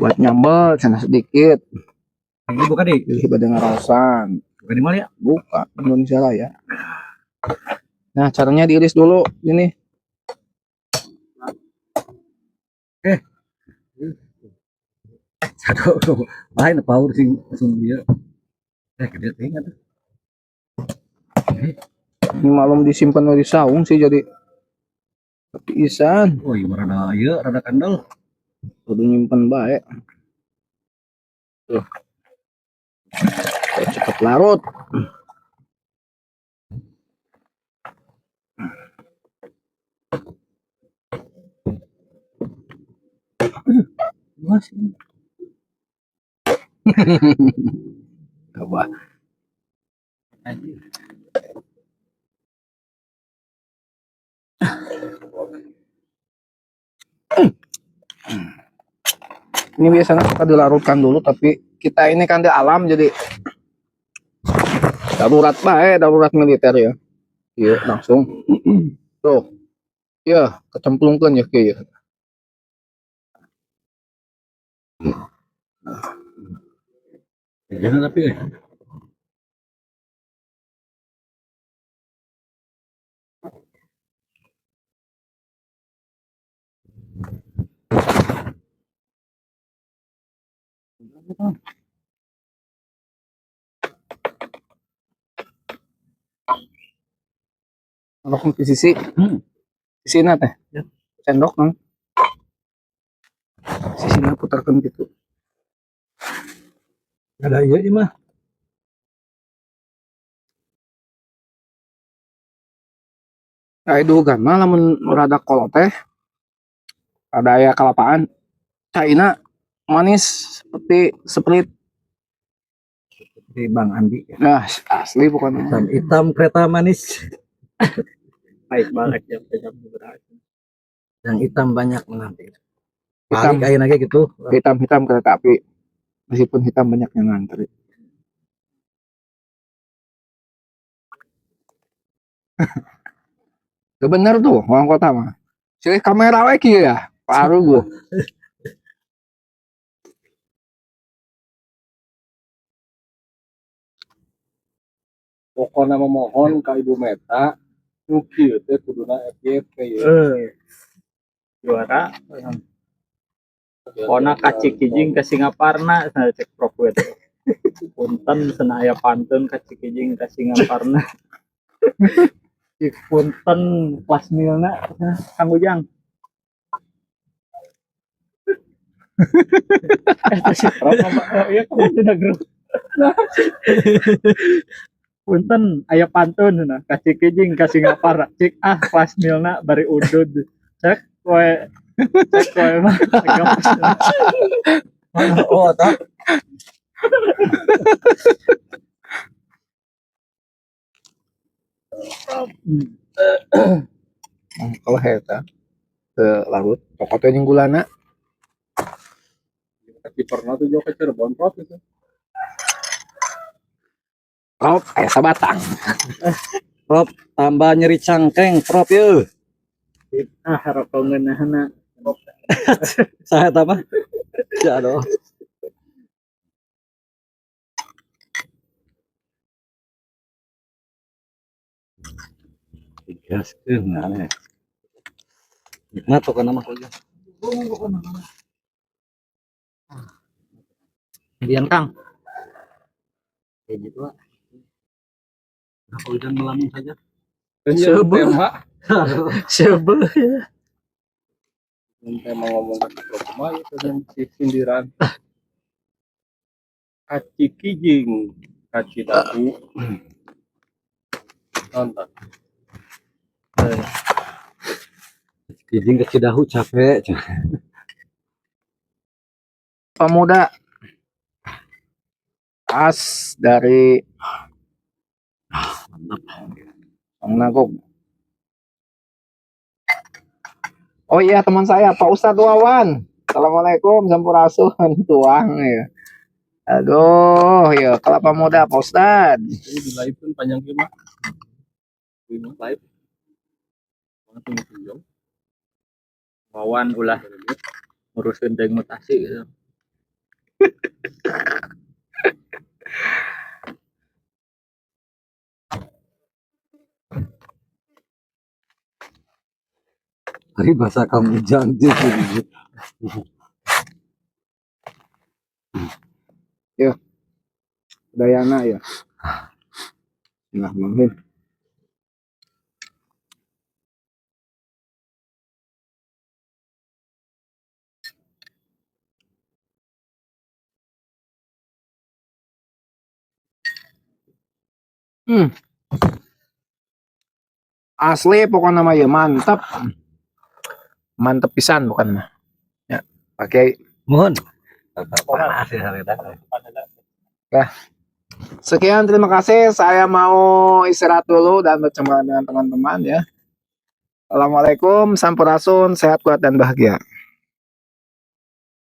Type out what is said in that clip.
buat nyambel sana sedikit. Lagi buka di Pilih pada ngarasan. buka di mana ya? Buka Indonesia Raya. Nah, caranya diiris dulu ini. Satu lain power sing langsung dia. Gede tinggal tuh. Ini malam disimpan di saung sih jadi isan. Oh, iya rada ieu, rada kandel. Kudu nyimpen baik. Tuh. Cepet larut. Masih. Coba. Anjir. Ini biasanya kita dilarutkan dulu, tapi kita ini kan di alam jadi darurat baik, darurat militer ya. Iya, langsung. Tuh. Ya, kecemplungkan ya kayak. Jangan tapi Kalau ke sisi, sisi teh, ya. Sendok kan, sisi putarkan gitu. ada iya di mah. Nah, itu kan malah rada kolot teh, ada ya kelapaan, China manis seperti Sprite. Di Bang Andi. Nah, asli bukan Hitam kereta manis. baik banget ya, Yang hitam banyak nanti. hitam, Kayak aja gitu. hitam kereta api, meskipun hitam banyak yang ngantri. Bener tuh, orang kota mah. Sih kamera lagi ya, paru gua. Pokoknya memohon ke Ibu Meta, nuki teh kuduna FYP ya. Juara pona kacik kijing ke Singaparna saya cek prof itu punten senaya pantun kacik kijing ke Singaparna cik punten kelas milna Kang Ujang si prof ya kamu tidak grup punten aya pantun nah kacik kijing ke Singaparna cik kelas milna bari udud cek koe mah Oh, tak. Kalau heta ke larut, pokoknya yang gulana. Tapi pernah tuh jauh ke Cirebon Prof itu. Prof, kayak sabatang. Prop tambah nyeri cangkeng, Prop ya. rokongeunahna Saya tambah. Ya aduh. Gaskeun ngane. Nah tuh kana mah aja. Dian Kang Kayak gitu lah. Nah, hujan melamun saja. Tema, sebel ya tema ngomong ke Prof itu yang sindiran. Kaci kijing, kaci dahu. Nonton. Kijing ke Cidahu capek. Pemuda as dari Bang Nagok. Oh iya teman saya Pak Ustadz Wawan. Assalamualaikum sampurasun tuang ya. Aduh ya kelapa muda Pak Ustadz. Ini di live pun panjang gimana? Live. Wawan ulah ngurusin deeng mutasi gitu Hari bahasa kamu janji. Dayana ya. Nah, mungkin. Asli pokoknya mah ya mantap. Mantap pisan bukan mah. Ya, pakai. Mohon. Panas ya hari ini. Sekian, terima kasih. Saya mau istirahat dulu dan berjumpa dengan teman-teman ya. Assalamualaikum, sampurasun, sehat, kuat dan bahagia.